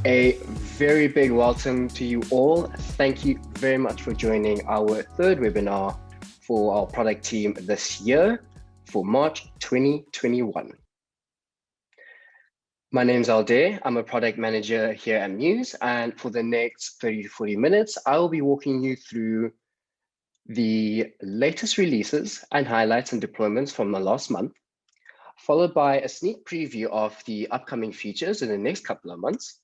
A very big welcome to you all. Thank you very much for joining our third webinar for our product team this year for March 2021. My name is Aldair. I'm a product manager here at Mews, and for the next 30 to 40 minutes, I will be walking you through the latest releases and highlights and deployments from the last month, followed by a sneak preview of the upcoming features in the next couple of months.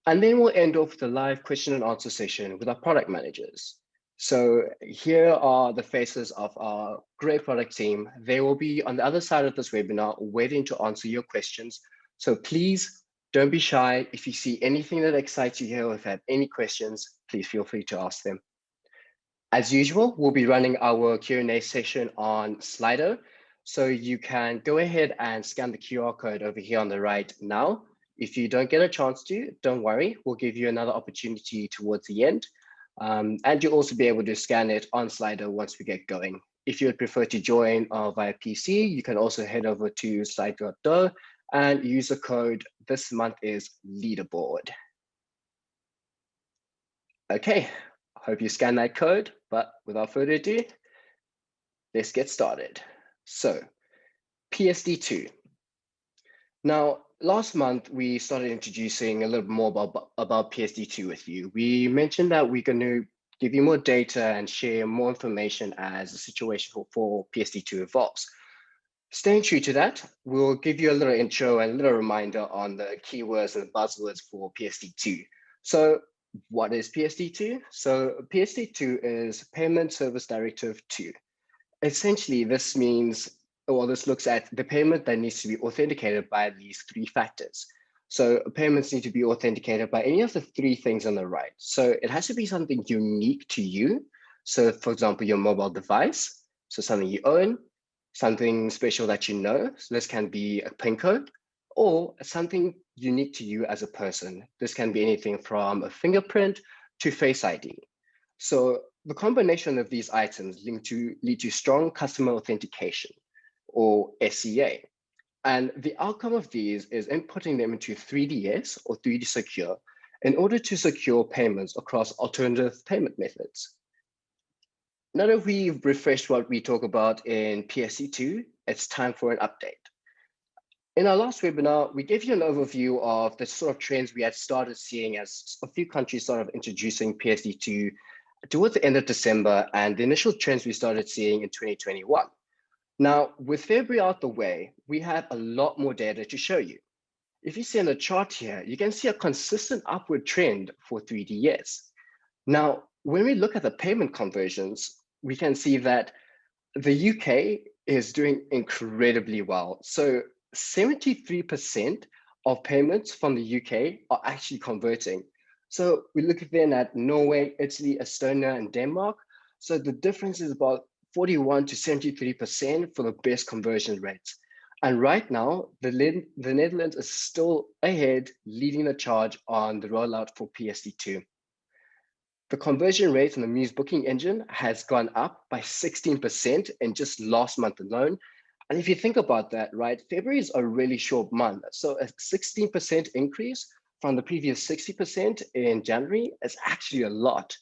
And then we'll end off with a live question and answer session with our product managers. So here are the faces of our great product team. They will be on the other side of this webinar waiting to answer your questions. So please don't be shy. If you see anything that excites you here or if you have any questions, please feel free to ask them. As usual, we'll be running our Q&A session on Slido. So you can go ahead and scan the QR code over here on the right now. If you don't get a chance to, don't worry, we'll give you another opportunity towards the end. And you'll also be able to scan it on Slido once we get going. If you would prefer to join via PC, you can also head over to slido.do and use the code. This month is Leaderboard. Okay, I hope you scan that code, but without further ado, let's get started. So, PSD2. Now, last month, we started introducing a little bit more about PSD2 with you. We mentioned that we're going to give you more data and share more information as the situation for PSD2 evolves. Staying true to that, we'll give you a little intro and a little reminder on the keywords and buzzwords for PSD2. So what is PSD2? So PSD2 is Payment Service Directive 2. Essentially, this means, well, this looks at the payment that needs to be authenticated by these three factors. So payments need to be authenticated by any of the three things on the right. So it has to be something unique to you. So for example, your mobile device, so something you own, something special that you know. So this can be a PIN code or something unique to you as a person. This can be anything from a fingerprint to Face ID. So the combination of these items lead to strong customer authentication, or SCA. And the outcome of these is inputting them into 3DS or 3D Secure in order to secure payments across alternative payment methods. Now that we've refreshed what we talk about in PSD2, it's time for an update. In our last webinar, we gave you an overview of the sort of trends we had started seeing as a few countries started introducing PSD2 towards the end of December and the initial trends we started seeing in 2021. Now, with February out the way, we have a lot more data to show you. If you see on the chart here, you can see a consistent upward trend for 3DS. Now, when we look at the payment conversions, we can see that the UK is doing incredibly well. So 73% of payments from the UK are actually converting. So we look then at Norway, Italy, Estonia, and Denmark. So the difference is about 41 to 73% for the best conversion rates. And right now, the Netherlands is still ahead, leading the charge on the rollout for PSD2. The conversion rate on the Mews booking engine has gone up by 16% in just last month alone. And if you think about that, right, February is a really short month. So a 16% increase from the previous 60% in January is actually a lot.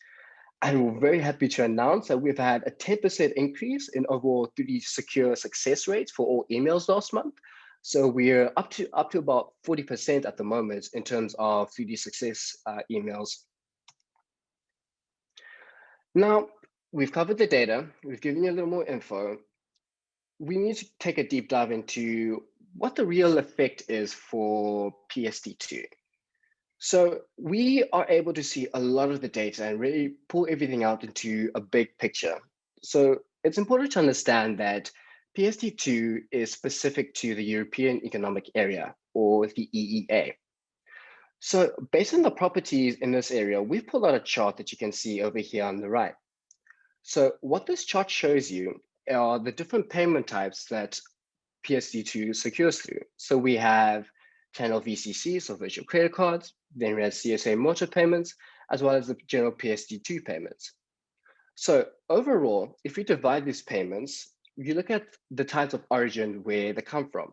And we're very happy to announce that we've had a 10% increase in overall 3D Secure success rates for all emails last month. So we're up to about 40% at the moment in terms of 3D success emails. Now, we've covered the data, we've given you a little more info. We need to take a deep dive into what the real effect is for PSD2. So we are able to see a lot of the data and really pull everything out into a big picture. So it's important to understand that PSD2 is specific to the European Economic Area, or the EEA. So based on the properties in this area, we've pulled out a chart that you can see over here on the right. So what this chart shows you are the different payment types that PSD2 secures through. So we have channel VCC, so virtual credit cards, then we have CSA motor payments, as well as the general PSD2 payments. So overall, if we divide these payments, you look at the types of origin where they come from.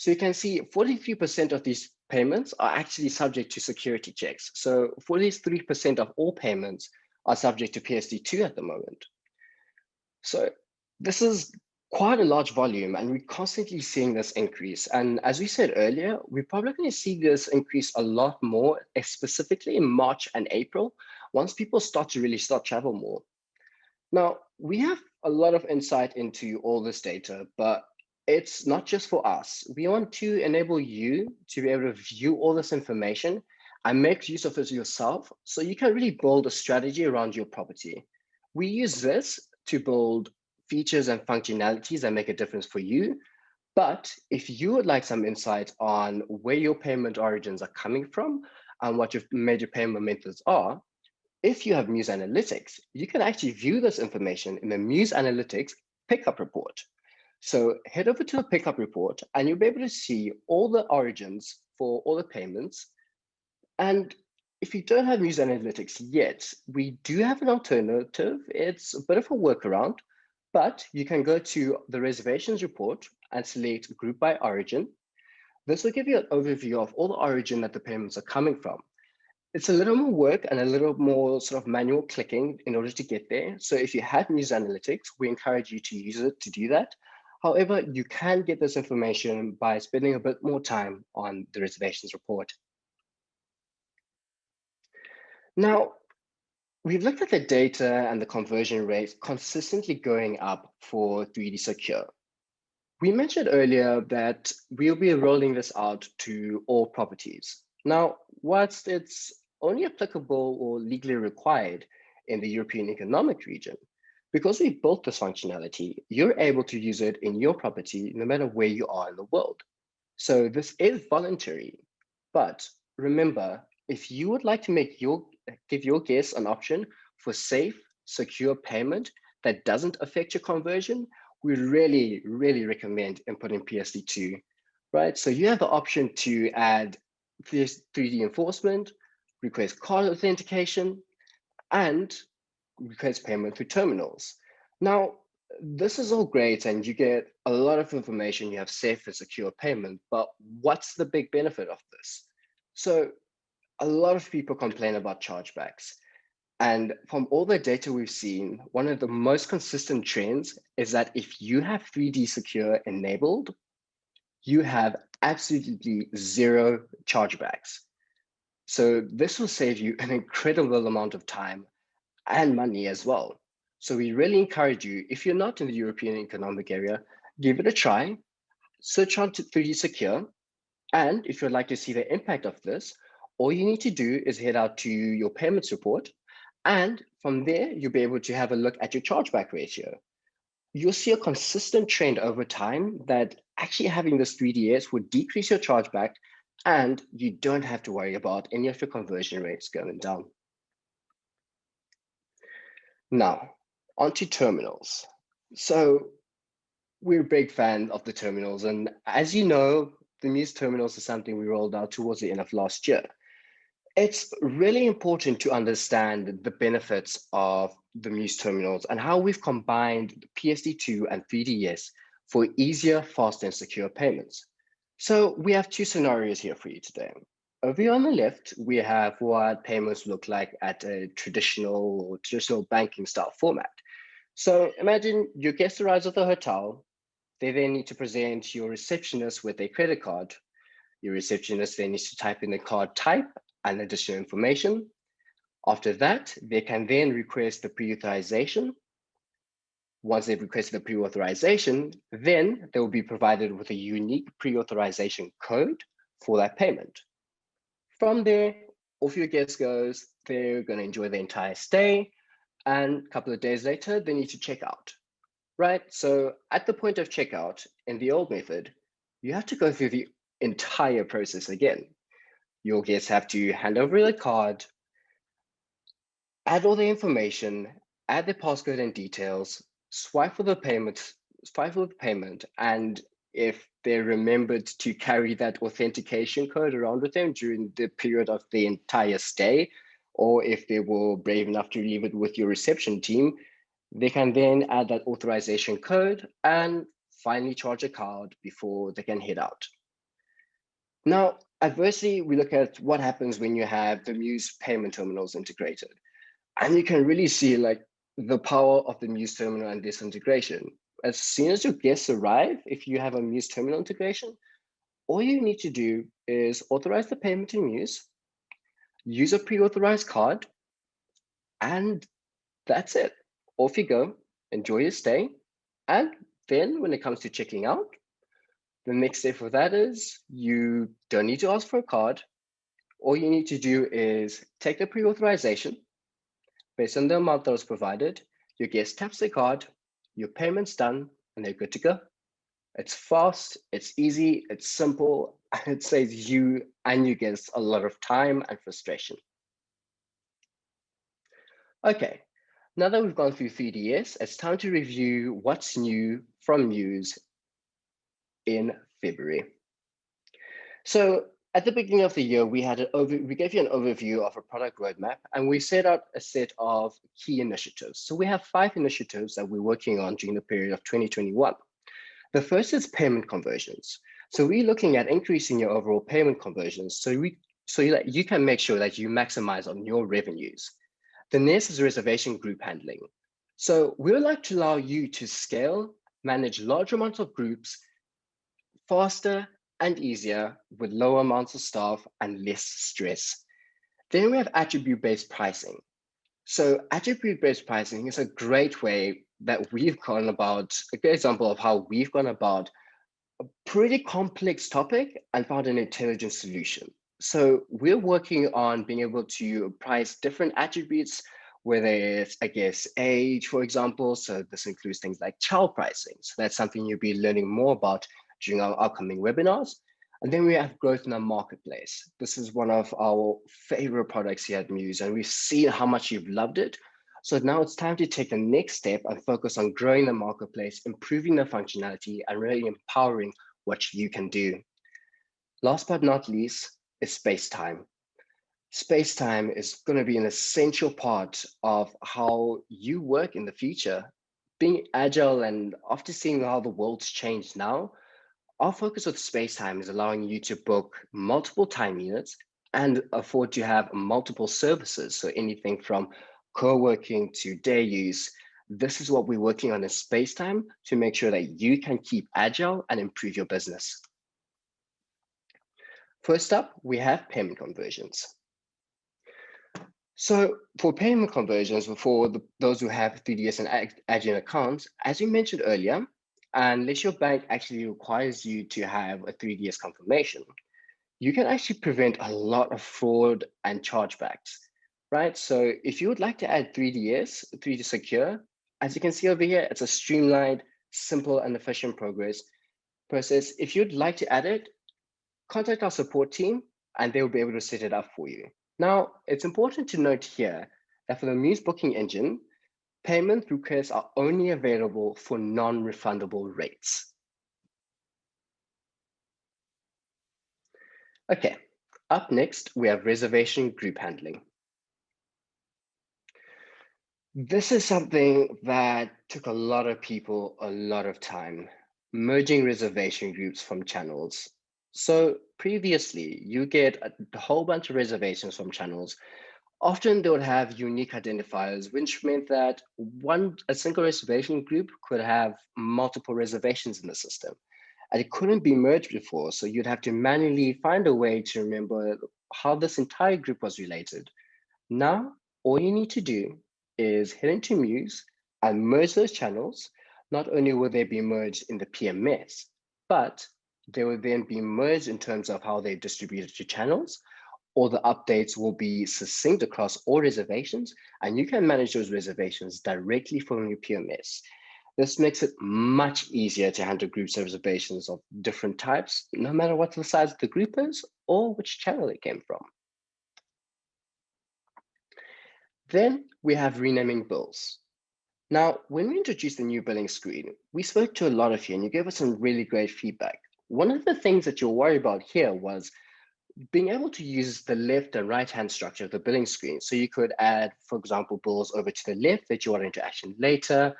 So you can see 43% of these payments are actually subject to security checks. So 43% of all payments are subject to PSD2 at the moment. So this is quite a large volume, and we're constantly seeing this increase. And as we said earlier, we're probably going to see this increase a lot more, specifically in March and April, once people start to travel more. Now, we have a lot of insight into all this data, but it's not just for us. We want to enable you to be able to view all this information and make use of it yourself so you can really build a strategy around your property. We use this to build features and functionalities that make a difference for you. But if you would like some insight on where your payment origins are coming from and what your major payment methods are, if you have Mews Analytics, you can actually view this information in the Mews Analytics pickup report. So head over to the pickup report and you'll be able to see all the origins for all the payments. And if you don't have Mews Analytics yet, we do have an alternative. It's a bit of a workaround, but you can go to the reservations report and select group by origin. This will give you an overview of all the origin that the payments are coming from. It's a little more work and a little more sort of manual clicking in order to get there. So if you have Mews Analytics, we encourage you to use it to do that. However, you can get this information by spending a bit more time on the reservations report. Now, we've looked at the data and the conversion rates consistently going up for 3D Secure. We mentioned earlier that we'll be rolling this out to all properties. Now, whilst it's only applicable or legally required in the European Economic Region, because we built this functionality, you're able to use it in your property no matter where you are in the world. So this is voluntary, but remember, if you would like to give your guests an option for safe, secure payment that doesn't affect your conversion, we really, really recommend inputting PSD2, right? So you have the option to add 3D enforcement, request card authentication, and request payment through terminals. Now, this is all great and you get a lot of information, you have safe and secure payment, but what's the big benefit of this? So a lot of people complain about chargebacks. And from all the data we've seen, one of the most consistent trends is that if you have 3D Secure enabled, you have absolutely zero chargebacks. So this will save you an incredible amount of time and money as well. So we really encourage you, if you're not in the European Economic Area, give it a try, search on 3D Secure. And if you'd like to see the impact of this, all you need to do is head out to your payments report. And from there, you'll be able to have a look at your chargeback ratio. You'll see a consistent trend over time that actually having this 3DS would decrease your chargeback and you don't have to worry about any of your conversion rates going down. Now, onto terminals. So we're a big fan of the terminals. And as you know, the Mews terminals is something we rolled out towards the end of last year. It's really important to understand the benefits of the Mews terminals and how we've combined PSD2 and 3DS for easier, faster, and secure payments. So we have two scenarios here for you today. Over here on the left, we have what payments look like at a traditional banking style format. So imagine your guest arrives at the hotel. They then need to present your receptionist with a credit card. Your receptionist then needs to type in the card type and additional information. After that, they can then request the pre-authorization. Once they've requested the pre-authorization, then they will be provided with a unique pre-authorization code for that payment. From there, off your guest goes, they're going to enjoy the entire stay. And a couple of days later, they need to check out, right? So at the point of checkout in the old method, you have to go through the entire process again. Your guests have to hand over the card, add all the information, add the passcode and details, swipe for the payment, and if they remembered to carry that authentication code around with them during the period of the entire stay, or if they were brave enough to leave it with your reception team, they can then add that authorization code and finally charge a card before they can head out. Now, adversely, we look at what happens when you have the Mews payment terminals integrated. And you can really see like the power of the Mews terminal and this integration. As soon as your guests arrive, if you have a Mews terminal integration, all you need to do is authorize the payment in Mews, use a pre-authorized card, and that's it. Off you go, enjoy your stay. And then when it comes to checking out, the next step for that is you don't need to ask for a card. All you need to do is take the pre-authorization based on the amount that was provided. Your guest taps the card, your payment's done, and they're good to go. It's fast, it's easy, it's simple, and it saves you and your guests a lot of time and frustration. Okay, now that we've gone through 3DS, it's time to review what's new from Mews in February. So at the beginning of the year, we gave you an overview of a product roadmap, and we set out a set of key initiatives. So we have 5 initiatives that we're working on during the period of 2021. The first is payment conversions. So we're looking at increasing your overall payment conversions so that you can make sure that you maximize on your revenues. The next is reservation group handling. So we would like to allow you to scale, manage large amounts of groups faster and easier with lower amounts of staff and less stress. Then we have attribute-based pricing. So attribute-based pricing is a great way that we've gone about, a great example of how we've gone about a pretty complex topic and found an intelligent solution. So we're working on being able to price different attributes, whether it's, I guess, age, for example. So this includes things like child pricing. So that's something you'll be learning more about during our upcoming webinars. And then we have growth in our marketplace. This is one of our favorite products here at Mews, and we've seen how much you've loved it. So now it's time to take the next step and focus on growing the marketplace, improving the functionality, and really empowering what you can do. Last but not least is space time. Space time is going to be an essential part of how you work in the future. Being agile, and after seeing how the world's changed now, our focus with space time is allowing you to book multiple time units and afford to have multiple services. So anything from co-working to day use. This is what we're working on in space time to make sure that you can keep agile and improve your business. First up, we have payment conversions. So for payment conversions, for those who have 3DS and Adyen accounts, as we mentioned earlier, unless your bank actually requires you to have a 3DS confirmation, you can actually prevent a lot of fraud and chargebacks, right? So if you would like to add 3DS Secure, as you can see over here, it's a streamlined, simple, and efficient process. If you'd like to add it, contact our support team and they will be able to set it up for you. Now, it's important to note here that for the Mews booking engine, payment requests are only available for non-refundable rates. Okay, up next, we have reservation group handling. This is something that took a lot of people a lot of time, merging reservation groups from channels. So previously, you get a whole bunch of reservations from channels. Often they would have unique identifiers, which meant that a single reservation group could have multiple reservations in the system. And it couldn't be merged before, so you'd have to manually find a way to remember how this entire group was related. Now, all you need to do is head into Mews and merge those channels. Not only will they be merged in the PMS, but they will then be merged in terms of how they're distributed to channels. All the updates will be succinct across all reservations, and you can manage those reservations directly from your PMS. This makes it much easier to handle groups of reservations of different types, no matter what the size of the group is or which channel it came from. Then we have renaming bills. Now, when we introduced the new billing screen, we spoke to a lot of you and you gave us some really great feedback. One of the things that you're worried about here was being able to use the left and right-hand structure of the billing screen. So you could add, for example, bills over to the left that you wanted to action later,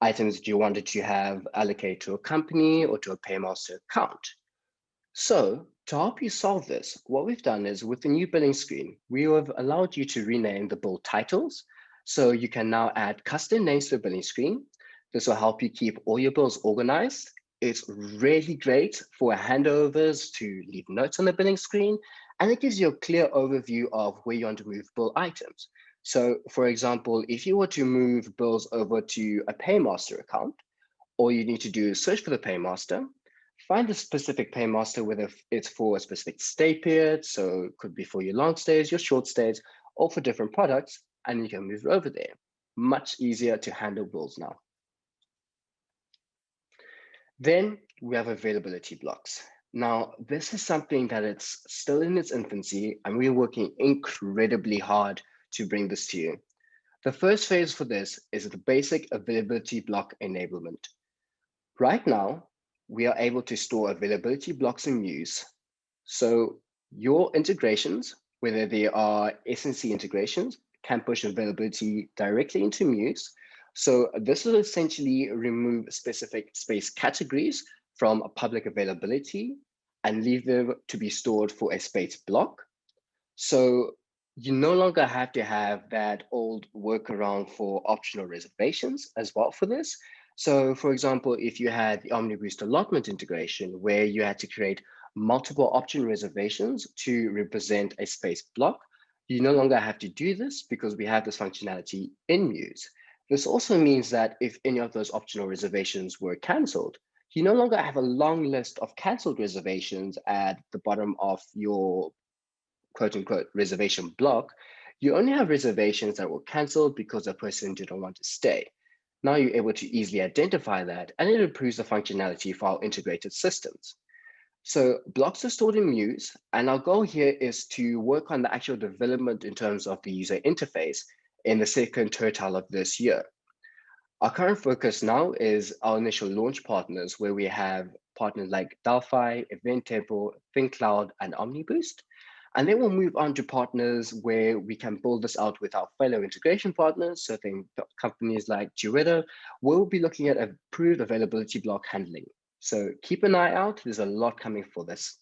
items that you wanted to have allocated to a company or to a paymaster account. So to help you solve this, what we've done is with the new billing screen, we have allowed you to rename the bill titles. So you can now add custom names to the billing screen. This will help you keep all your bills organized. It's really great for handovers to leave notes on the billing screen, and it gives you a clear overview of where you want to move bill items. So for example, if you were to move bills over to a paymaster account, all you need to do is search for the paymaster, find a specific paymaster, whether it's for a specific stay period, so it could be for your long stays, your short stays, or for different products, and you can move it over there. Much easier to handle bills now. Then we have availability blocks. Now, this is something that it's still in its infancy, and we're working incredibly hard to bring this to you. The first phase for this is the basic availability block enablement. Right now, we are able to store availability blocks in Mews. So your integrations, whether they are SNC integrations, can push availability directly into Mews. So this will essentially remove specific space categories from a public availability and leave them to be stored for a space block. So you no longer have to have that old workaround for optional reservations as well for this. So for example, if you had the OmniBoost allotment integration where you had to create multiple option reservations to represent a space block, you no longer have to do this because we have this functionality in Mews. This also means that if any of those optional reservations were canceled, you no longer have a long list of canceled reservations at the bottom of your quote unquote reservation block. You only have reservations that were canceled because a person didn't want to stay. Now you're able to easily identify that, and it improves the functionality for our integrated systems. So blocks are stored in Mews, and our goal here is to work on the actual development in terms of the user interface in the second tertile of this year. Our current focus now is our initial launch partners, where we have partners like Delphi, Event Temple, ThinkCloud, and OmniBoost. And then we'll move on to partners where we can build this out with our fellow integration partners. So think companies like Duetto, we'll be looking at improved availability block handling. So keep an eye out, there's a lot coming for this.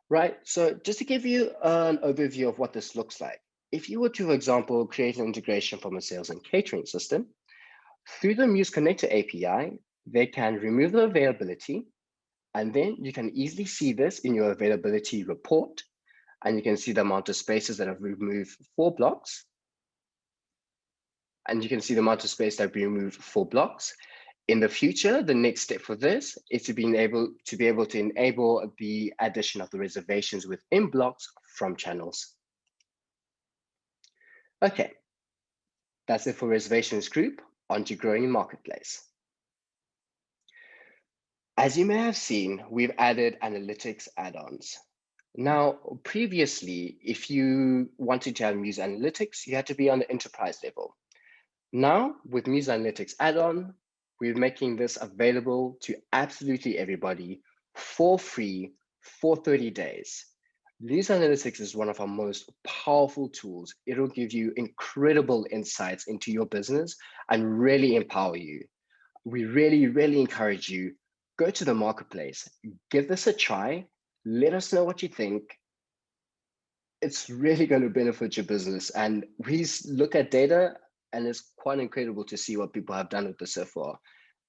Right, so just to give you an overview of what this looks like. If you were to, for example, create an integration from a sales and catering system, through the Mews Connector API, they can remove the availability, and then you can easily see this in your availability report, and you can see the amount of spaces that have removed 4 blocks, and you can see the amount of space that have been removed 4 blocks. In the future, the next step for this is to be able to enable the addition of the reservations within blocks from channels. Okay, that's it for reservations group. On to growing marketplace. As you may have seen, we've added analytics add-ons. Now, previously, if you wanted to have Mews Analytics, you had to be on the enterprise level. Now, with Mews Analytics add-on, we're making this available to absolutely everybody for free for 30 days. Mews Analytics is one of our most powerful tools. It'll give you incredible insights into your business and really empower you. We really, really encourage you, go to the marketplace, give this a try, let us know what you think. It's really going to benefit your business. And we look at data and it's quite incredible to see what people have done with this so far.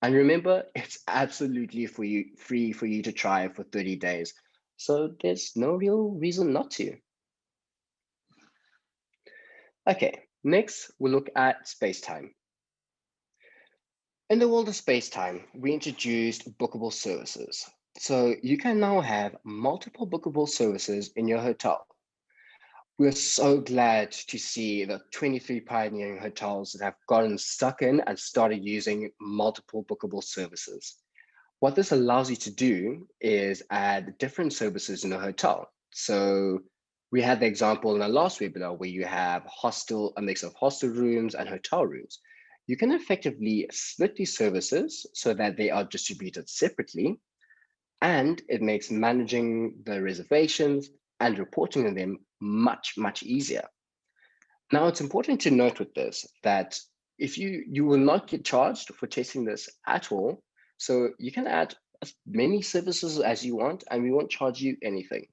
And remember, it's absolutely free for you to try for 30 days. So there's no real reason not to. Okay, next we'll look at space-time. In the world of space-time, we introduced bookable services. So you can now have multiple bookable services in your hotel. We're so glad to see the 23 pioneering hotels that have gotten stuck in and started using multiple bookable services. What this allows you to do is add different services in a hotel. So we had the example in the last webinar where you have a mix of hostel rooms and hotel rooms. You can effectively split these services so that they are distributed separately, and it makes managing the reservations and reporting on them much, much easier. Now, it's important to note with this that if you will not get charged for testing this at all. So you can add as many services as you want, and we won't charge you anything.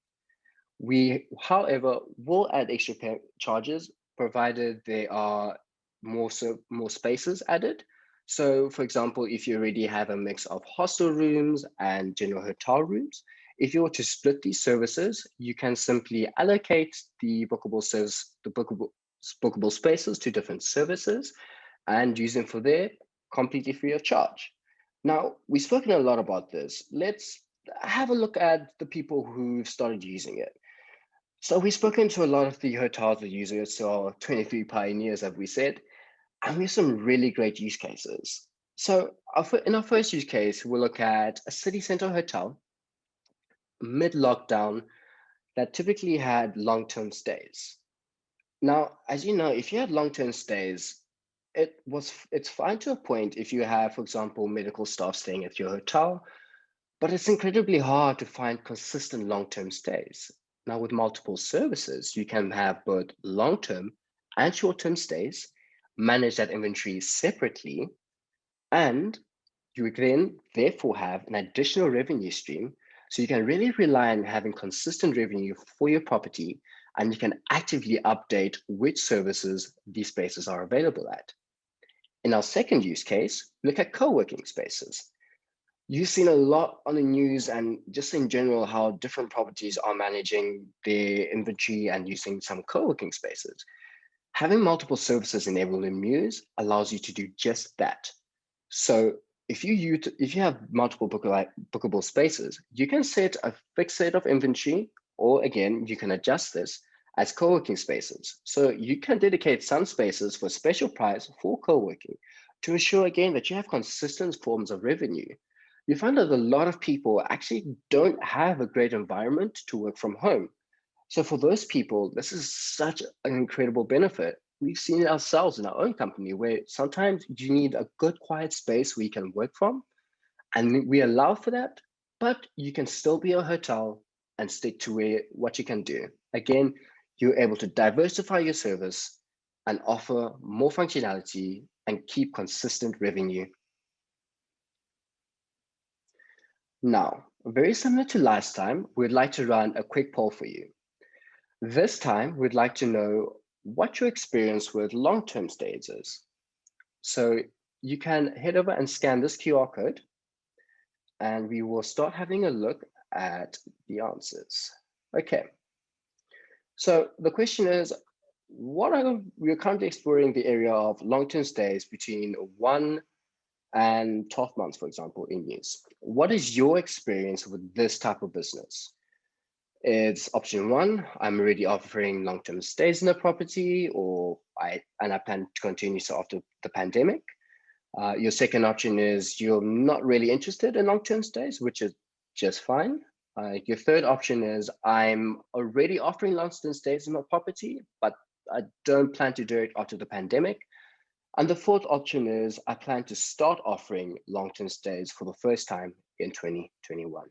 We, however, will add extra charges provided there are more spaces added. So, for example, if you already have a mix of hostel rooms and general hotel rooms, if you were to split these services, you can simply allocate the bookable spaces to different services and use them for there completely free of charge. Now, we've spoken a lot about this. Let's have a look at the people who've started using it. So we've spoken to a lot of the hotels that use it, so 23 pioneers, as we said, and we have some really great use cases. So in our first use case, we'll look at a city center hotel mid-lockdown that typically had long-term stays. Now, as you know, if you had long-term stays, it's fine to a point if you have, for example, medical staff staying at your hotel, but it's incredibly hard to find consistent long-term stays. Now, with multiple services, you can have both long-term and short-term stays, manage that inventory separately, and you then therefore have an additional revenue stream. So you can really rely on having consistent revenue for your property, and you can actively update which services these spaces are available at. In our second use case, look at co-working spaces. You've seen a lot on the news and just in general how different properties are managing their inventory and using some co-working spaces. Having multiple services enabled in Mews allows you to do just that. So if you have multiple bookable spaces, you can set a fixed set of inventory, or again, you can adjust this as co-working spaces. So you can dedicate some spaces for special price for co-working to ensure again that you have consistent forms of revenue. You find that a lot of people actually don't have a great environment to work from home. So for those people, this is such an incredible benefit. We've seen it ourselves in our own company where sometimes you need a good quiet space where you can work from, and we allow for that, but you can still be a hotel and stick to what you can do. Again, you're able to diversify your service and offer more functionality and keep consistent revenue. Now, very similar to last time, we'd like to run a quick poll for you. This time, we'd like to know what your experience with long-term stays is. So you can head over and scan this QR code, and we will start having a look at the answers. Okay, so the question is, we're currently exploring the area of long-term stays between 1 and 12 months, for example, in use. What is your experience with this type of business? It's option 1, I'm already offering long-term stays in a property, I plan to continue so after the pandemic. Your second option is you're not really interested in long-term stays, which is just fine. Your third option is I'm already offering long-term stays in my property, but I don't plan to do it after the pandemic. And the fourth option is I plan to start offering long-term stays for the first time in 2021.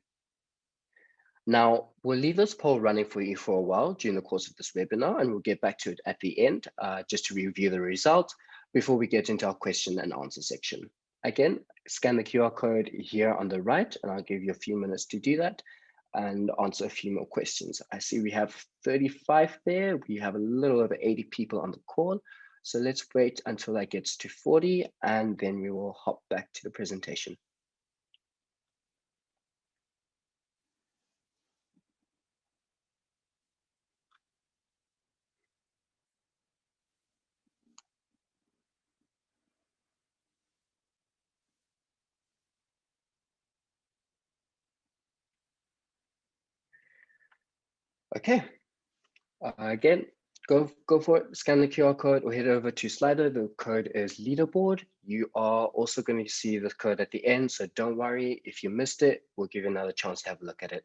Now, we'll leave this poll running for you for a while during the course of this webinar, and we'll get back to it at the end just to review the results before we get into our question and answer section. Again, scan the QR code here on the right, and I'll give you a few minutes to do that and answer a few more questions. I see we have 35 there. We have a little over 80 people on the call. So let's wait until that gets to 40, and then we will hop back to the presentation. Okay, again, go for it, scan the QR code or head over to Slido. The code is Leaderboard. You are also going to see the code at the end, so don't worry. If you missed it, we'll give you another chance to have a look at it.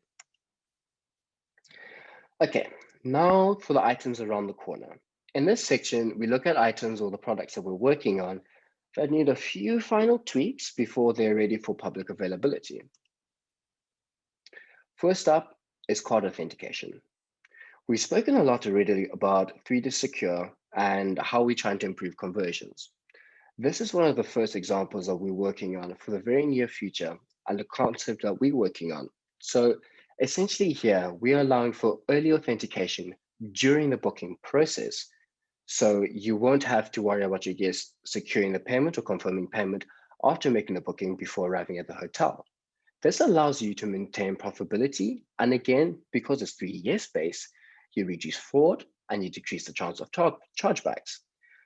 Okay, now for the items around the corner. In this section, we look at items or the products that we're working on that need a few final tweaks before they're ready for public availability. First up is card authentication. We've spoken a lot already about 3D Secure and how we're trying to improve conversions. This is one of the first examples that we're working on for the very near future, and the concept that we're working on. So essentially here, we are allowing for early authentication during the booking process. So you won't have to worry about your guests securing the payment or confirming payment after making the booking before arriving at the hotel. This allows you to maintain profitability. And again, because it's 3 years based, you reduce fraud and you decrease the chance of chargebacks.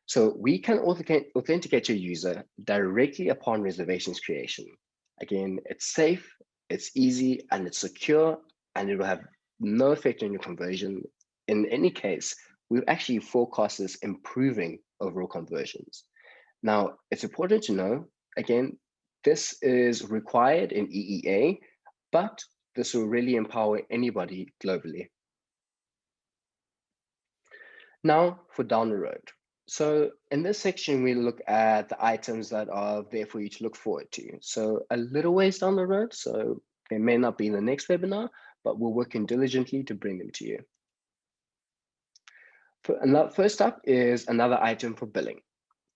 So we can authenticate your user directly upon reservations creation. Again, it's safe, it's easy, and it's secure, and it will have no effect on your conversion. In any case, we've actually forecast this improving overall conversions. Now, it's important to know, again, this is required in EEA, but this will really empower anybody globally. Now for down the road. So in this section, we look at the items that are there for you to look forward to. So a little ways down the road, so they may not be in the next webinar, but we're working diligently to bring them to you. First up is another item for billing.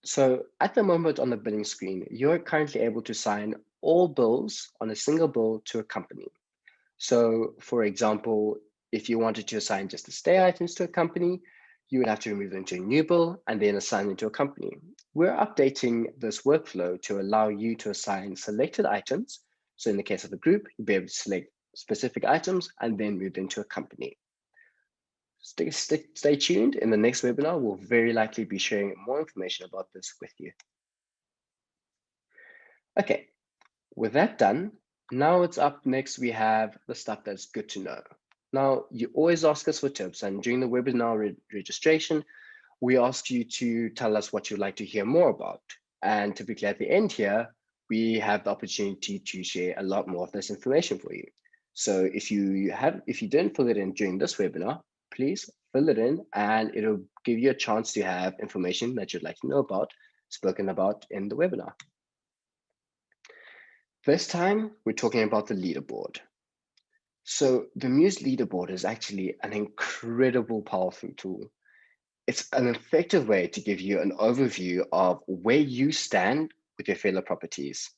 So at the moment on the billing screen, you're currently able to assign all bills on a single bill to a company. So for example, if you wanted to assign just the stay items to a company, you would have to remove them to a new bill and then assign them to a company. We're updating this workflow to allow you to assign selected items. So in the case of a group, you'll be able to select specific items and then move them to a company. Stay tuned. In the next webinar, we'll very likely be sharing more information about this with you. Okay, with that done, now it's up next, we have the stuff that's good to know. Now, you always ask us for tips, and during the webinar registration, we ask you to tell us what you'd like to hear more about. And typically at the end here, we have the opportunity to share a lot more of this information for you. So if you didn't fill it in during this webinar, please fill it in and it'll give you a chance to have information that you'd like to know about, spoken about in the webinar. This time, we're talking about the leaderboard. So the Mews leaderboard is actually an incredible, powerful tool. It's an effective way to give you an overview of where you stand with your fellow properties.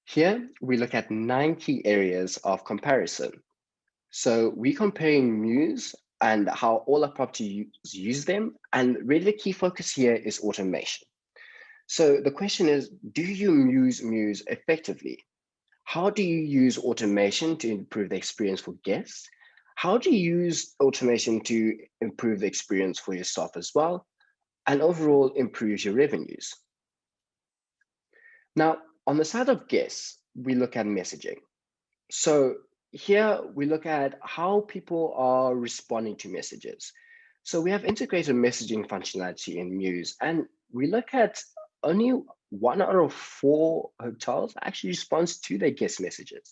Here, we look at 9 key areas of comparison. So we're comparing Mews and how all our properties use them. And really the key focus here is automation. So the question is, do you use Mews effectively? How do you use automation to improve the experience for guests? How do you use automation to improve the experience for your staff as well? And overall improve your revenues? Now, on the side of guests, we look at messaging. So here we look at how people are responding to messages. So we have integrated messaging functionality in Mews, and we look at only 1 out of 4 hotels actually responds to their guest messages.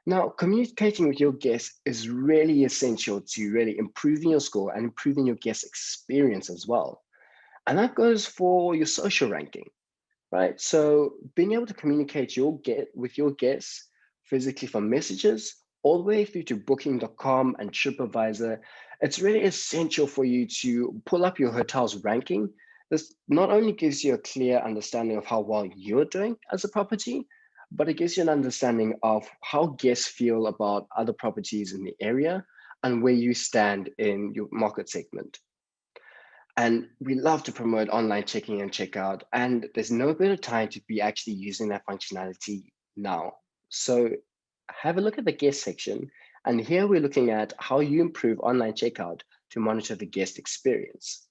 Now, communicating with your guests is really essential to really improving your score and improving your guest experience as well. And that goes for your social ranking, right? So being able to communicate with your guests physically from messages all the way through to booking.com and TripAdvisor, it's really essential for you to pull up your hotel's ranking. This not only gives you a clear understanding of how well you're doing as a property, but it gives you an understanding of how guests feel about other properties in the area and where you stand in your market segment. And we love to promote online check-in and checkout, and there's no better time to be actually using that functionality now. So have a look at the guest section, and here we're looking at how you improve online checkout to monitor the guest experience.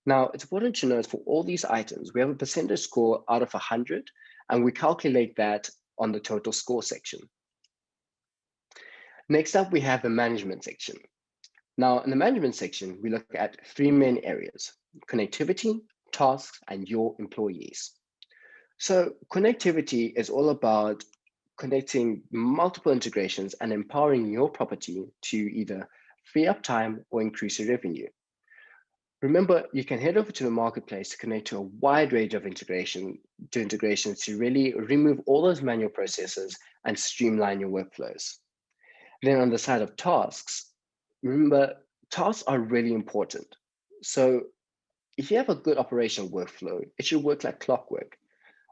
Now, it's important to note for all these items, we have a percentage score out of 100, and we calculate that on the total score section. Next up, we have the management section. Now, in the management section, we look at 3 main areas: connectivity, tasks, and your employees. So connectivity is all about connecting multiple integrations and empowering your property to either free up time or increase your revenue. Remember, you can head over to the marketplace to connect to a wide range of integrations to really remove all those manual processes and streamline your workflows. Then on the side of tasks, remember, tasks are really important. So if you have a good operational workflow, it should work like clockwork.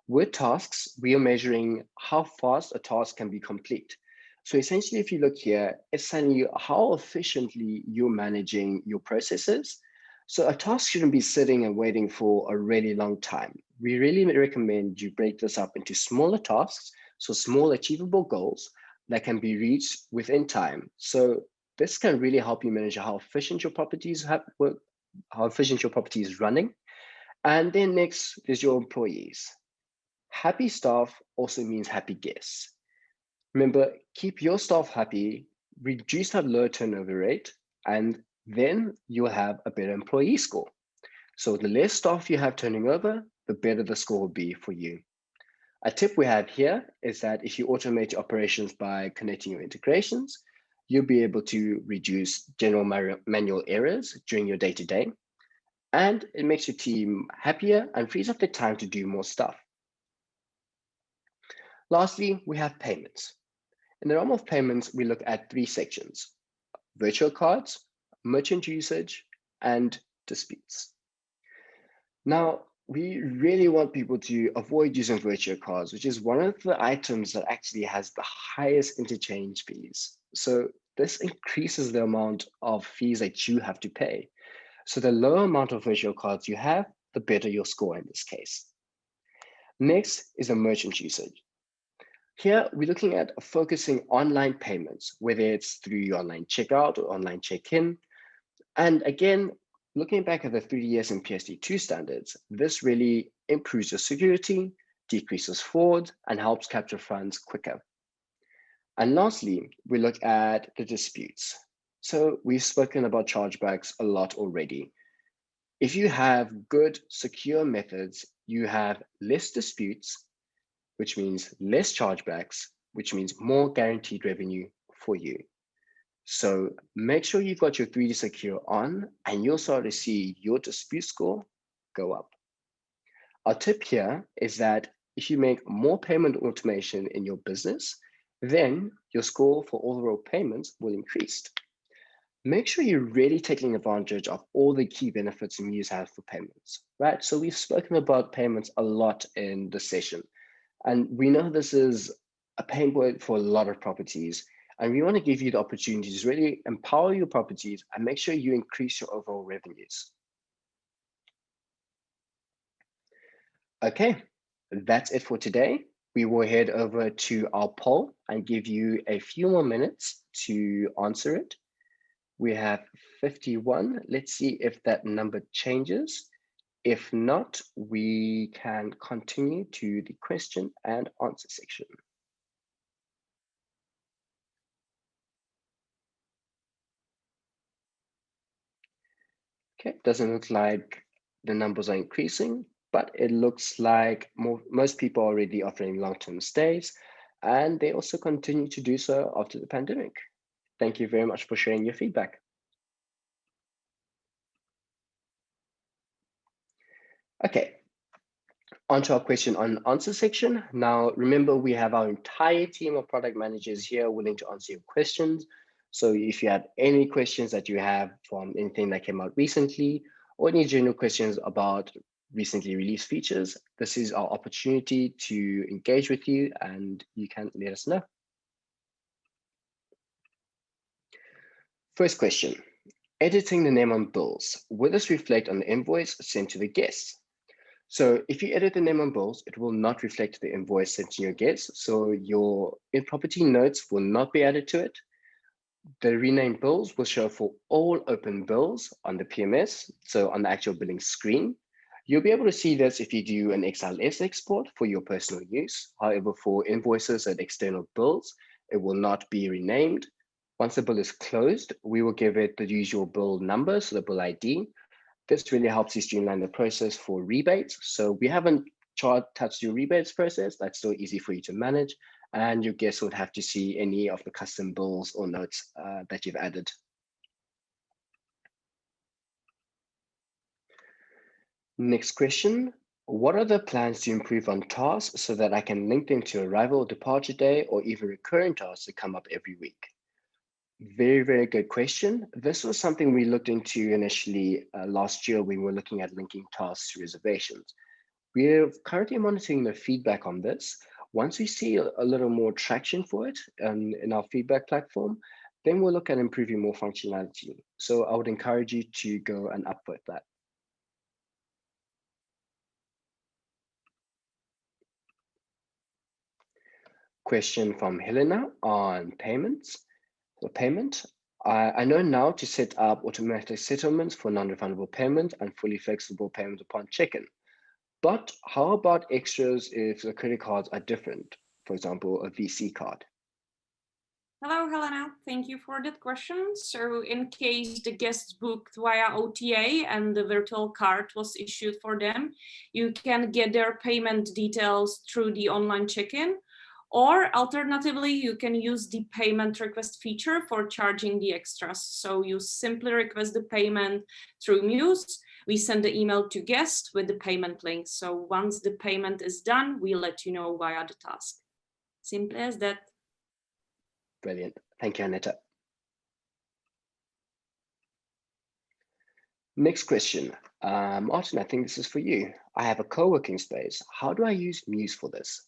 With tasks, we are measuring how fast a task can be complete. So essentially, if you look here, it's telling you how efficiently you're managing your processes. So a task shouldn't be sitting and waiting for a really long time. We really recommend you break this up into smaller tasks, so small achievable goals that can be reached within time. So this can really help you manage how efficient your properties have work, how efficient your property is running. And then next is your employees. Happy staff also means happy guests. Remember, keep your staff happy, reduce that low turnover rate, and then you'll have a better employee score. So the less staff you have turning over, the better the score will be for you. A tip we have here is that if you automate your operations by connecting your integrations, you'll be able to reduce general manual errors during your day-to-day, and it makes your team happier and frees up the time to do more stuff. Lastly, we have payments. In the realm of payments, we look at three sections: virtual cards, merchant usage, and disputes. Now, we really want people to avoid using virtual cards, which is one of the items that actually has the highest interchange fees. So this increases the amount of fees that you have to pay. So the lower amount of virtual cards you have, the better your score in this case. Next is the merchant usage. Here, we're looking at focusing online payments, whether it's through your online checkout or online check-in. And again, looking back at the 3DS and PSD2 standards, this really improves your security, decreases fraud, and helps capture funds quicker. And lastly, we look at the disputes. So we've spoken about chargebacks a lot already. If you have good, secure methods, you have less disputes, which means less chargebacks, which means more guaranteed revenue for you. So make sure you've got your 3D Secure on, and you'll start to see your dispute score go up. Our tip here is that if you make more payment automation in your business, then your score for overall payments will increase. Make sure you're really taking advantage of all the key benefits Mews has for payments, right? So we've spoken about payments a lot in this session. And we know this is a pain point for a lot of properties. And we want to give you the opportunity to really empower your properties and make sure you increase your overall revenues. Okay, that's it for today. We will head over to our poll and give you a few more minutes to answer it. We have 51. Let's see if that number changes. If not, we can continue to the question and answer section. Okay, doesn't look like the numbers are increasing, but it looks like most people are already offering long-term stays, and they also continue to do so after the pandemic. Thank you very much for sharing your feedback. Okay, on to our question and answer section. Now, remember, we have our entire team of product managers here willing to answer your questions. So if you have any questions that you have from anything that came out recently, or any general questions about recently released features, this is our opportunity to engage with you, and you can let us know. First question, editing the name on bills. Will this reflect on the invoice sent to the guests? So if you edit the name on bills, it will not reflect the invoice sent to your guests. So your in-property notes will not be added to it. The renamed bills will show for all open bills on the PMS, so on the actual billing screen. You'll be able to see this if you do an XLS export for your personal use. However, for invoices and external bills, it will not be renamed. Once the bill is closed, we will give it the usual bill number, so the bill ID. This really helps you streamline the process for rebates. So we haven't touched your rebates process. That's still easy for you to manage. And your guests would have to see any of the custom bills or notes that you've added. Next question. What are the plans to improve on tasks so that I can link them to arrival or departure day, or even recurring tasks that come up every week? Very, very good question. This was something we looked into initially last year when we were looking at linking tasks to reservations. We're currently monitoring the feedback on this. Once we see a little more traction for it in our feedback platform, then we'll look at improving more functionality. So I would encourage you to go and upvote that. Question from Helena on payments. For payment, I know now to set up automatic settlements for non-refundable payment and fully flexible payment upon check-in. But how about extras if the credit cards are different? For example, a VC card. Hello, Helena. Thank you for that question. So in case the guests booked via OTA and the virtual card was issued for them, you can get their payment details through the online check-in. Or alternatively, you can use the payment request feature for charging the extras. So you simply request the payment through Mews. We send the email to guest with the payment link. So once the payment is done, we let you know via the task. Simple as that. Brilliant. Thank you, Aneta. Next question. Martin, I think this is for you. I have a co-working space. How do I use Mews for this?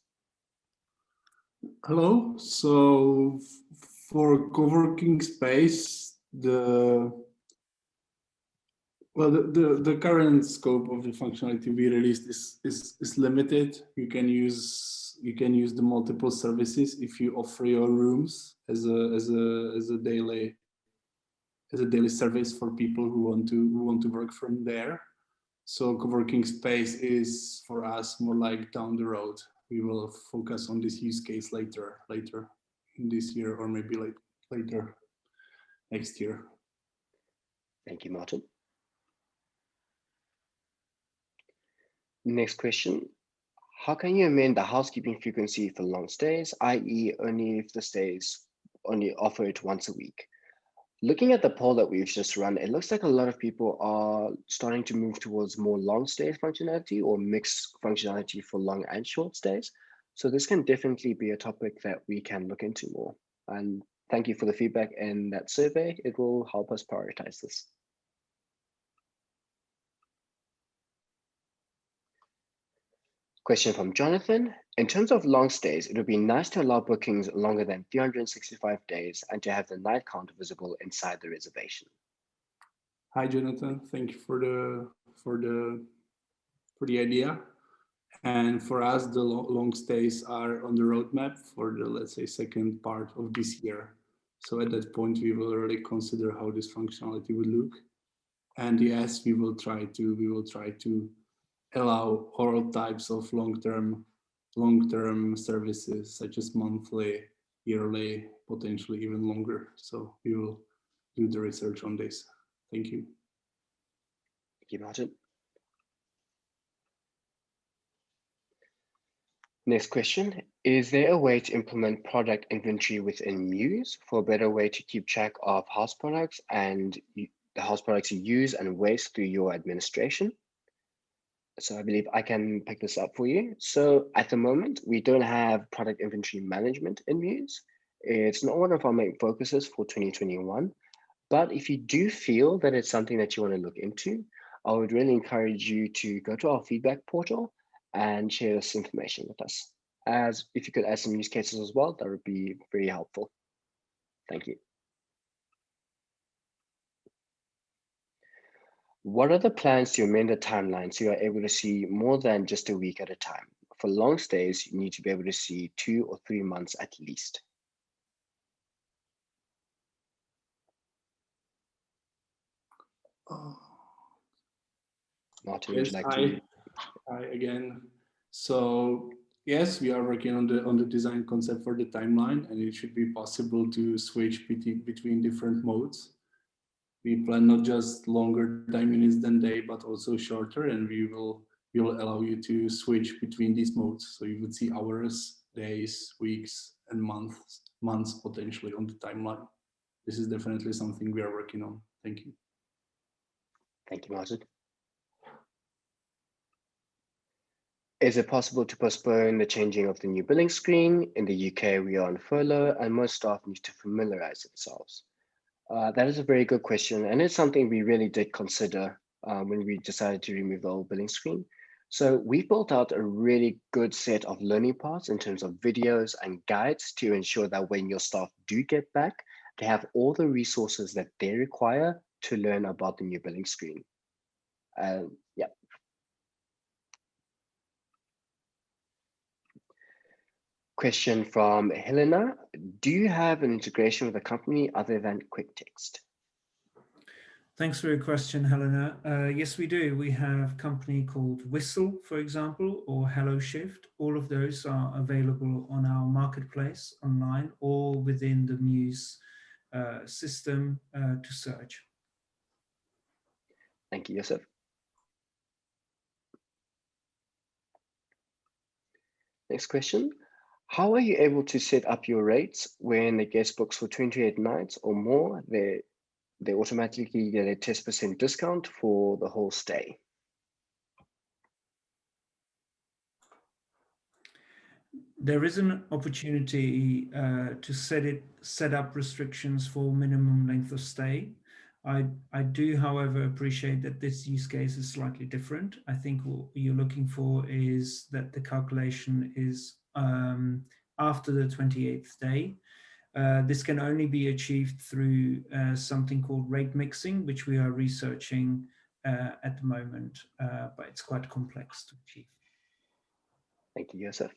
Hello. So for co-working space, the current scope of the functionality we released is limited. You can use the multiple services if you offer your rooms as a daily service for people who want to work from there. So co-working space is for us more like down the road. We will focus on this use case later in this year, or maybe like later next year. Thank you, Martin. Next question. How can you amend the housekeeping frequency for long stays, i.e. only if the stays only offer it once a week? Looking at the poll that we've just run, it looks like a lot of people are starting to move towards more long stay functionality or mixed functionality for long and short stays. So this can definitely be a topic that we can look into more. And thank you for the feedback in that survey. It will help us prioritize this. Question from Jonathan. In terms of long stays, it would be nice to allow bookings longer than 365 days and to have the night count visible inside the reservation. Hi, Jonathan. Thank you for the idea. And for us, the long stays are on the roadmap for the, let's say, second part of this year. So at that point, we will really consider how this functionality would look. And yes, we will try to allow all types of long-term services, such as monthly, yearly, potentially even longer. So we will do the research on this. Thank you. Thank you, Martin. Next question. Is there a way to implement product inventory within Mews for a better way to keep track of house products and the house products you use and waste through your administration? So I believe I can pick this up for you. So at the moment, we don't have product inventory management in Mews. It's not one of our main focuses for 2021. But if you do feel that it's something that you want to look into, I would really encourage you to go to our feedback portal and share this information with us. As if you could add some use cases as well, that would be very helpful. Thank you. What are the plans to amend the timeline so you are able to see more than just a week at a time? For long stays, you need to be able to see 2 or 3 months at least. Martin, yes, would you like to? Hi again. So yes, we are working on the design concept for the timeline, and it should be possible to switch between different modes. We plan not just longer time units than day, but also shorter, and we will allow you to switch between these modes. So you would see hours, days, weeks, and months potentially on the timeline. This is definitely something we are working on. Thank you. Thank you, Martin. Is it possible to postpone the changing of the new billing screen? In the UK, we are on furlough and most staff need to familiarize themselves. That is a very good question, and it's something we really did consider when we decided to remove the old billing screen. So we built out a really good set of learning paths in terms of videos and guides to ensure that when your staff do get back, they have all the resources that they require to learn about the new billing screen. Yeah. Question from Helena. Do you have an integration with a company other than QuickText? Thanks for your question, Helena. Yes, we do. We have a company called Whistle, for example, or HelloShift. All of those are available on our marketplace online or within the Mews system to search. Thank you, Yusuf. Next question. How are you able to set up your rates when the guest books for 28 nights or more? They automatically get a 10% discount for the whole stay. There is an opportunity to set up restrictions for minimum length of stay. I do, however, appreciate that this use case is slightly different. I think what you're looking for is that the calculation is after the 28th day. This can only be achieved through something called rate mixing, which we are researching at the moment, but it's quite complex to achieve. Thank you, Yusuf.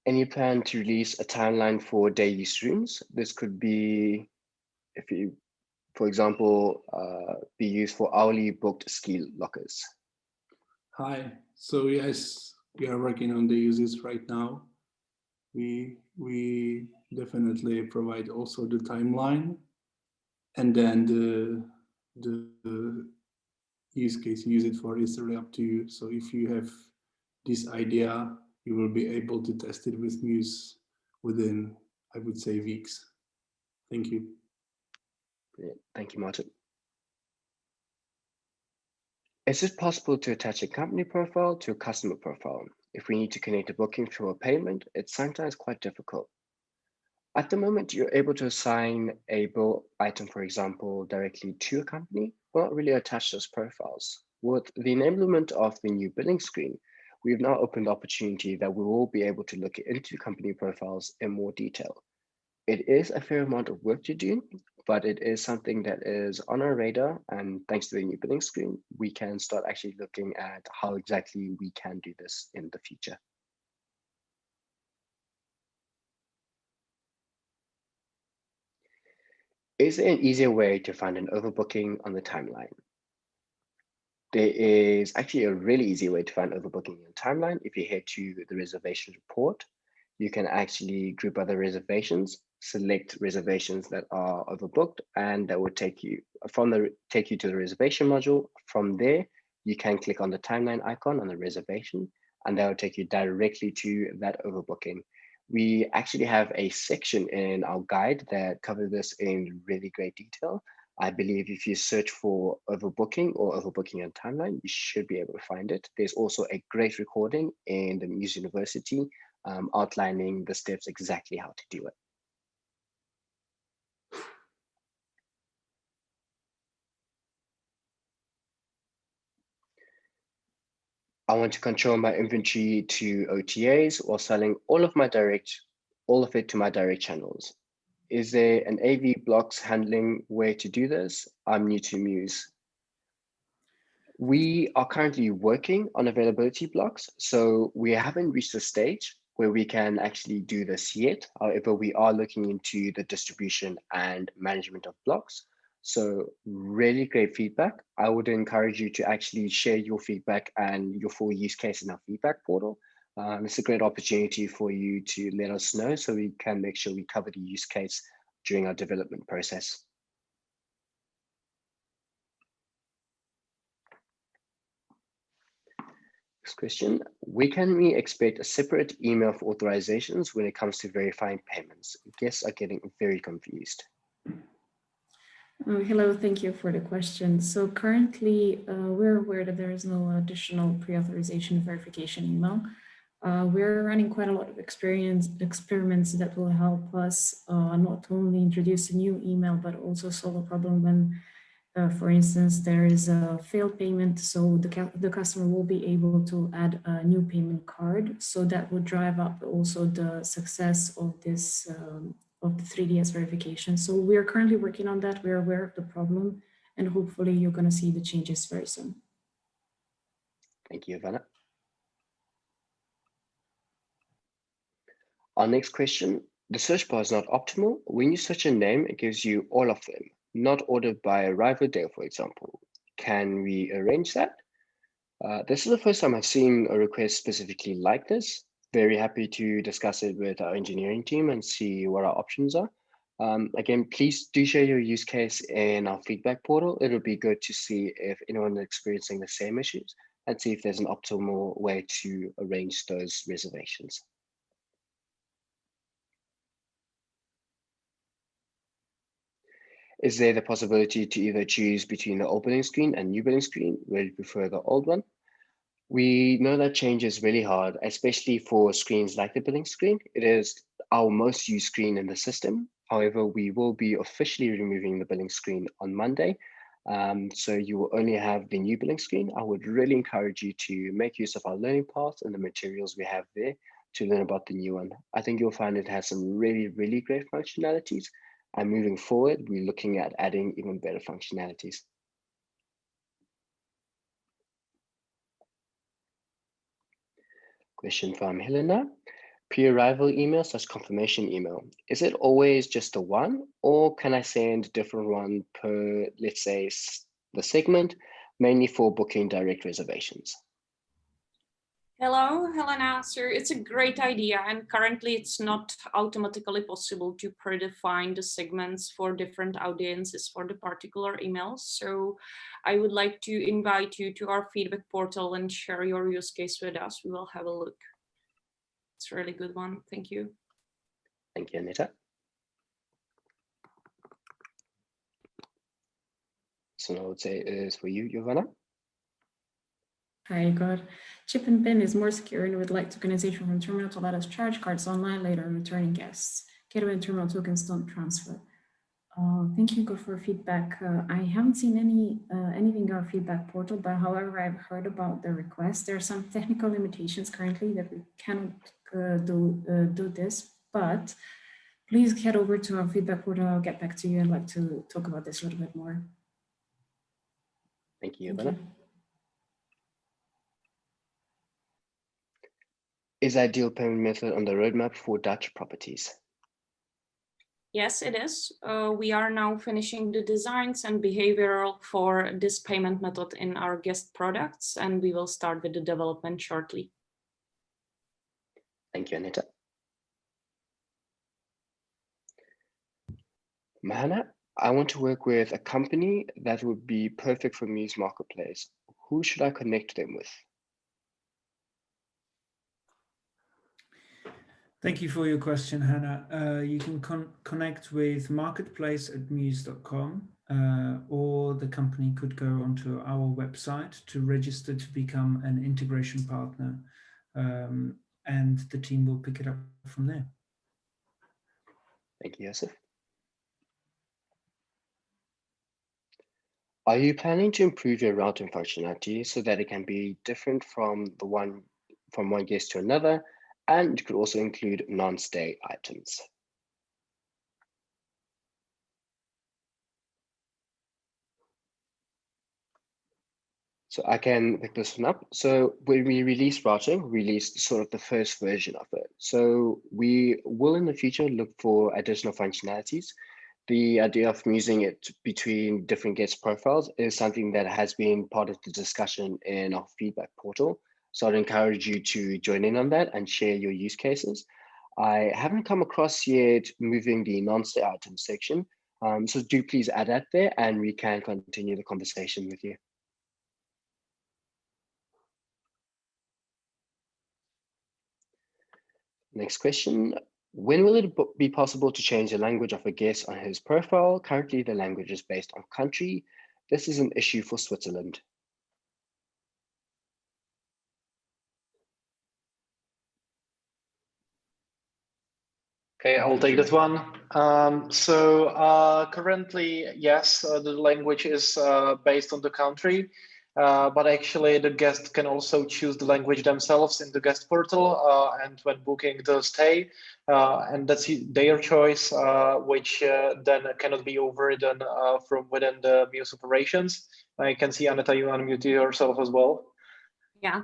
Any plan to release a timeline for daily streams? This could be, if you, for example, be used for hourly booked ski lockers. Hi. So yes, we are working on the uses right now. We definitely provide also the timeline, and then the use case you use it for is really up to you. So if you have this idea, you will be able to test it with Mews within, I would say, weeks. Thank you. Brilliant. Thank you, Martin. Is it possible to attach a company profile to a customer profile? If we need to connect a booking to a payment, it's sometimes quite difficult. At the moment, you're able to assign a bill item, for example, directly to a company, but not really attach those profiles. With the enablement of the new billing screen, we've now opened the opportunity that we will be able to look into company profiles in more detail. It is a fair amount of work to do, but it is something that is on our radar. And thanks to the new billing screen, we can start actually looking at how exactly we can do this in the future. Is there an easier way to find an overbooking on the timeline? There is actually a really easy way to find overbooking on the timeline. If you head to the reservation report, you can actually group other reservations, select reservations that are overbooked, and that will take you to the reservation module. From there, you can click on the timeline icon on the reservation, and that will take you directly to that overbooking. We actually have a section in our guide that covers this in really great detail. I believe if you search for overbooking or overbooking on timeline, you should be able to find it. There's also a great recording in the Mews University outlining the steps exactly how to do it. I want to control my inventory to OTAs while selling all of it to my direct channels. Is there an AV blocks handling way to do this? I'm new to Mews. We are currently working on availability blocks, so we haven't reached a stage where we can actually do this yet. However, we are looking into the distribution and management of blocks. So really great feedback. I would encourage you to actually share your feedback and your full use case in our feedback portal. It's a great opportunity for you to let us know so we can make sure we cover the use case during our development process. Next question, when can we expect a separate email for authorizations when it comes to verifying payments? Guests are getting very confused. Hello, thank you for the question. So currently, we're aware that there is no additional pre-authorization verification email. We're running quite a lot of experiments that will help us not only introduce a new email, but also solve a problem when For instance, there is a failed payment, so the customer will be able to add a new payment card. So that would drive up also the success of this of the 3DS verification. So we are currently working on that. We're aware of the problem, and hopefully you're going to see the changes very soon. Thank you, Ivana. Our next question, the search bar is not optimal. When you search a name, it gives you all of them, not ordered by arrival day, for example. Can we arrange that? This is the first time I've seen a request specifically like this. Very happy to discuss it with our engineering team and see what our options are. Again, please do share your use case in our feedback portal. It'll be good to see if anyone is experiencing the same issues and see if there's an optimal way to arrange those reservations. Is there the possibility to either choose between the old billing screen and new billing screen? Where you prefer the old one? We know that change is really hard, especially for screens like the billing screen. It is our most used screen in the system. However, we will be officially removing the billing screen on Monday. So you will only have the new billing screen. I would really encourage you to make use of our learning path and the materials we have there to learn about the new one. I think you'll find it has some really, really great functionalities. And moving forward, we're looking at adding even better functionalities. Question from Helena. Pre-arrival email / confirmation email. Is it always just the one, or can I send different one per, let's say, the segment, mainly for booking direct reservations? Hello, Helena. So it's a great idea, and currently it's not automatically possible to predefine the segments for different audiences for the particular emails. So I would like to invite you to our feedback portal and share your use case with us. We will have a look. It's a really good one. Thank you. Thank you, Anita. So I would say is for you, Giovanna. Hi, God. Chip and PIN is more secure and would like tokenization from terminal to let us charge cards online later and returning guests. Gateway and terminal tokens don't transfer. Thank you, God, for feedback. I haven't seen anything in our feedback portal, but however, I've heard about the request. There are some technical limitations currently that we cannot do this, but please head over to our feedback portal. I'll get back to you. I'd like to talk about this a little bit more. Thank you, Thank Giovanna. you. Is ideal payment method on the roadmap for Dutch properties? Yes, it is. We are now finishing the designs and behavioral for this payment method in our guest products, and we will start with the development shortly. Thank you, Anita. Mahana, I want to work with a company that would be perfect for Mews Marketplace. Who should I connect them with? Thank you for your question, Hannah. You can connect with marketplace@mews.com, or the company could go onto our website to register to become an integration partner, and the team will pick it up from there. Thank you, Joseph. Are you planning to improve your routing functionality so that it can be different from one guest to another, and it could also include non-stay items? So I can pick this one up. So when we release routing, we released sort of the first version of it. So we will in the future look for additional functionalities. The idea of using it between different guest profiles is something that has been part of the discussion in our feedback portal. So I'd encourage you to join in on that and share your use cases. I haven't come across yet moving the non-stay items section. So do please add that there and we can continue the conversation with you. Next question. When will it be possible to change the language of a guest on his profile? Currently, the language is based on country. This is an issue for Switzerland. Okay, I will take this one. Currently, yes, the language is based on the country, but actually the guest can also choose the language themselves in the guest portal and when booking the stay, and that's their choice, which then cannot be overridden from within the Mews operations. I can see, Aneta, you unmuted yourself as well. Yeah,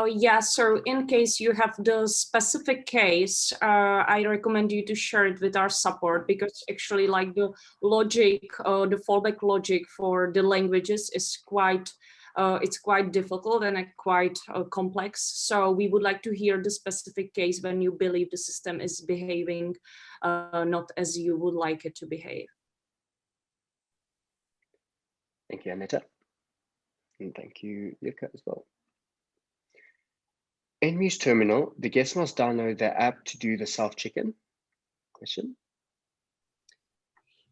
yeah. So in case you have the specific case, I recommend you to share it with our support, because actually, like, the logic, the fallback logic for the languages is quite, it's quite difficult and quite complex. So we would like to hear the specific case when you believe the system is behaving not as you would like it to behave. Thank you, Aneta. And thank you, Yuka, as well. In Mews Terminal, the guest must download the app to do the self-check-in. Question?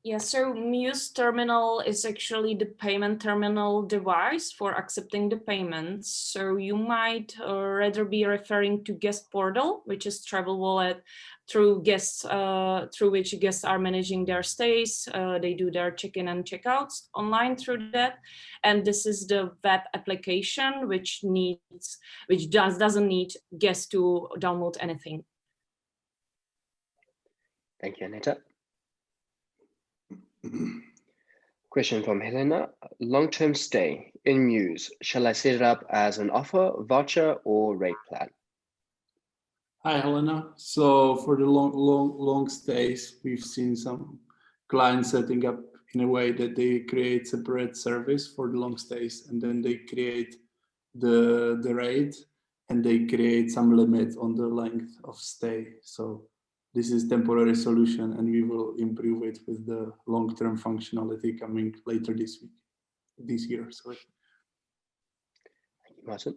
Yeah, so Mews Terminal is actually the payment terminal device for accepting the payments. So you might rather be referring to Guest Portal, which is travel wallet through guests, through which guests are managing their stays. They do their check-in and check-outs online through that. And this is the web application, which doesn't need guests to download anything. Thank you, Aneta. Question from Helena. Long-term stay in Mews. Shall I set it up as an offer, voucher, or rate plan? Hi, Helena. So for the long stays, we've seen some clients setting up in a way that they create separate service for the long stays, and then they create the rate, and they create some limit on the length of stay. So this is temporary solution, and we will improve it with the long-term functionality coming later this year. Sorry. Thank you, Martin.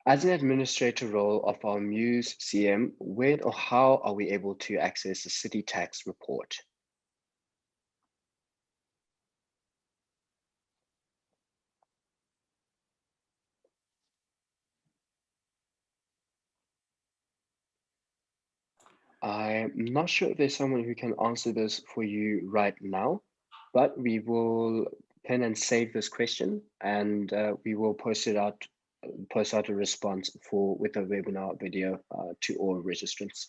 As an administrator role of our Mews CM, when or how are we able to access the city tax report? I'm not sure if there's someone who can answer this for you right now, but we will pen and save this question, and we will post out a response with a webinar video to all registrants.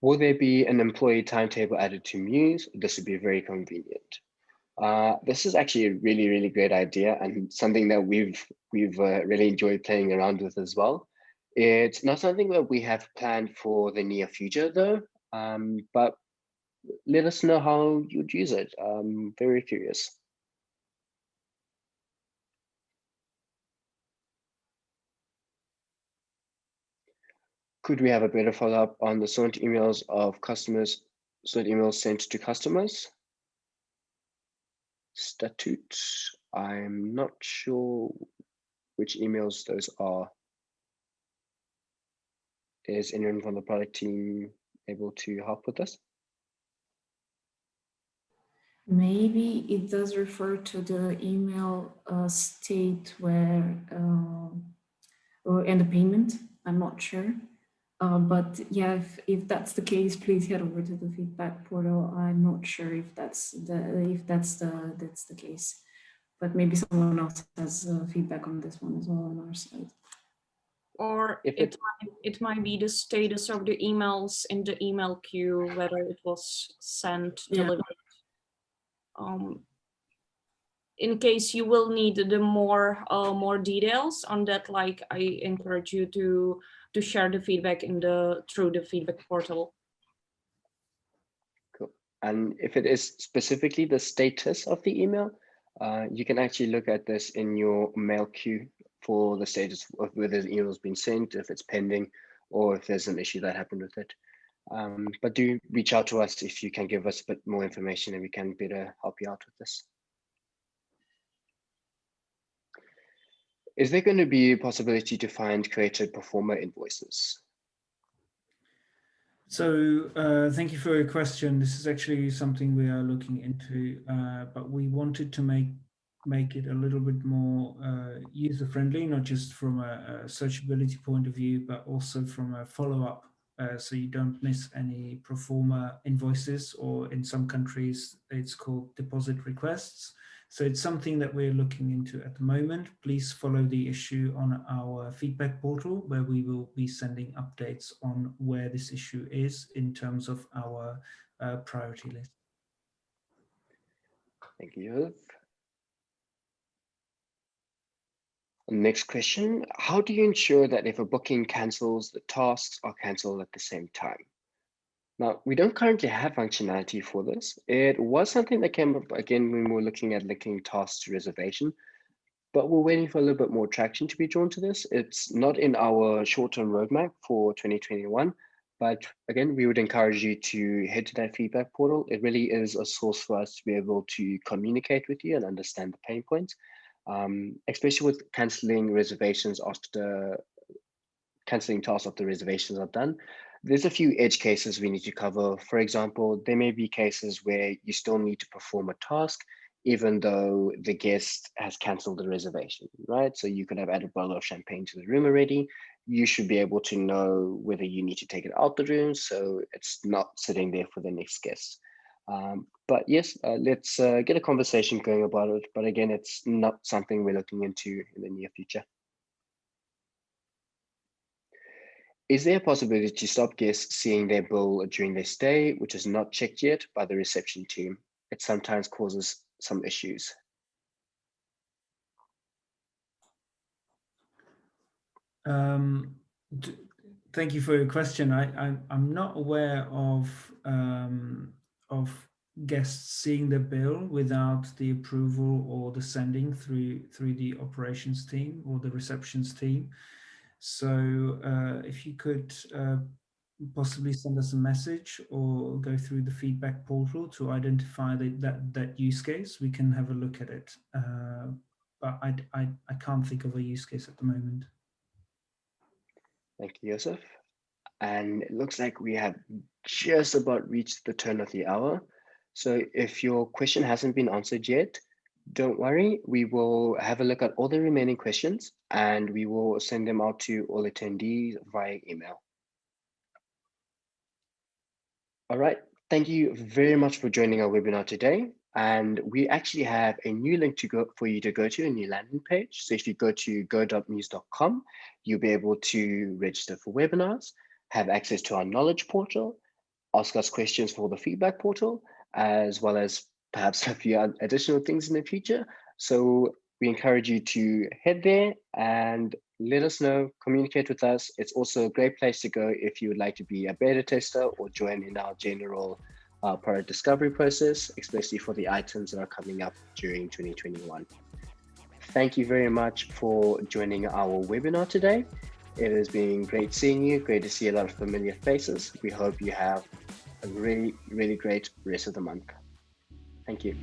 Will there be an employee timetable added to Mews? This would be very convenient. This is actually a really, really great idea, and something that we've really enjoyed playing around with as well. It's not something that we have planned for the near future though, but let us know how you'd use it. I'm very curious. Could we have a better follow-up on the sent emails of customers, sent emails sent to customers? Statute, I'm not sure which emails those are. Is anyone from the product team able to help with this? Maybe it does refer to the email state where, and the payment, I'm not sure. But yeah, if that's the case, please head over to the feedback portal. I'm not sure if that's the case, but maybe someone else has feedback on this one as well on our side. Or it might be the status of the emails in the email queue, whether it was sent, delivered. In case you will need the more details on that, like, I encourage you to share the feedback through the feedback portal. Cool. And if it is specifically the status of the email, you can actually look at this in your mail queue for the status of whether the email has been sent, if it's pending, or if there's an issue that happened with it. But do reach out to us if you can give us a bit more information, and we can better help you out with this. Is there going to be a possibility to find created performer invoices? So thank you for your question. This is actually something we are looking into, but we wanted to make it a little bit more user-friendly, not just from a searchability point of view, but also from a follow-up, so you don't miss any pro forma invoices, or in some countries it's called deposit requests. So it's something that we're looking into at the moment. Please follow the issue on our feedback portal, where we will be sending updates on where this issue is in terms of our priority list. Thank you. Next question, how do you ensure that if a booking cancels, the tasks are canceled at the same time? Now, we don't currently have functionality for this. It was something that came up again when we were looking at linking tasks to reservation, but we're waiting for a little bit more traction to be drawn to this. It's not in our short-term roadmap for 2021, but again, we would encourage you to head to that feedback portal. It really is a source for us to be able to communicate with you and understand the pain points. Especially with canceling reservations after canceling tasks after reservations are done. There's a few edge cases we need to cover. For example, there may be cases where you still need to perform a task even though the guest has canceled the reservation, right? So you could have added a bottle of champagne to the room already. You should be able to know whether you need to take it out the room so it's not sitting there for the next guest. But yes, let's get a conversation going about it. But again, it's not something we're looking into in the near future. Is there a possibility to stop guests seeing their bill during their stay, which is not checked yet by the reception team? It sometimes causes some issues. Thank you for your question. I'm not aware of guests seeing the bill without the approval or the sending through the operations team or the receptions team. So if you could possibly send us a message or go through the feedback portal to identify that use case, we can have a look at it. But I can't think of a use case at the moment. Thank you, Joseph. And it looks like we have just about reached the turn of the hour. So if your question hasn't been answered yet, don't worry, we will have a look at all the remaining questions and we will send them out to all attendees via email. All right, thank you very much for joining our webinar today. And we actually have a new link for you to go to, a new landing page. So if you go to go.mews.com, you'll be able to register for webinars, have access to our knowledge portal, ask us questions for the feedback portal, as well as perhaps a few additional things in the future. So we encourage you to head there and let us know, communicate with us. It's also a great place to go if you would like to be a beta tester or join in our general product discovery process, especially for the items that are coming up during 2021. Thank you very much for joining our webinar today. It has been great seeing you, great to see a lot of familiar faces. We hope you have a really, really great rest of the month. Thank you.